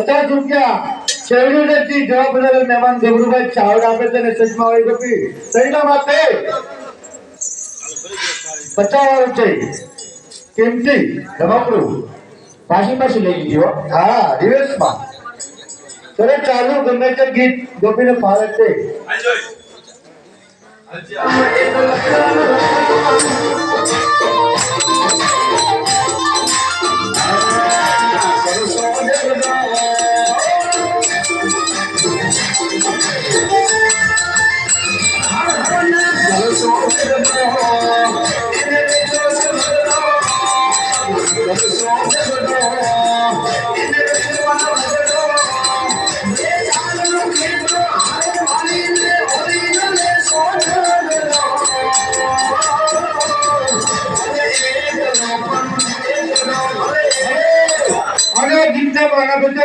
₹50 શેરડી નથી જવાબ બદલ મહેમાન ગભરુભાઈ ચાવડ આપે છે ને ચશ્મા વાળી ગોપી સહીના માથે 50 વાળું છે કેમથી રમકડું પાછી લઈ ગયો હા રિવર્સમાં ચલો ચાલુ ગમે તે ગીત ગોપીને ફાવે છે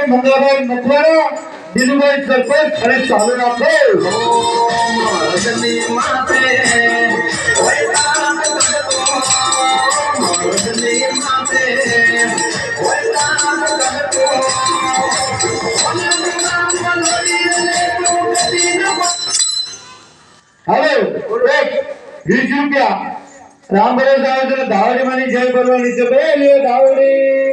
મંગળભાઈ મકવાણા દિલુભાઈ સરપંચ અને ચાલુ રાખો હવે ₹20 રામ ભરોસે આવે છે દાવડી માની જય બોલવાની છે બે દાવડી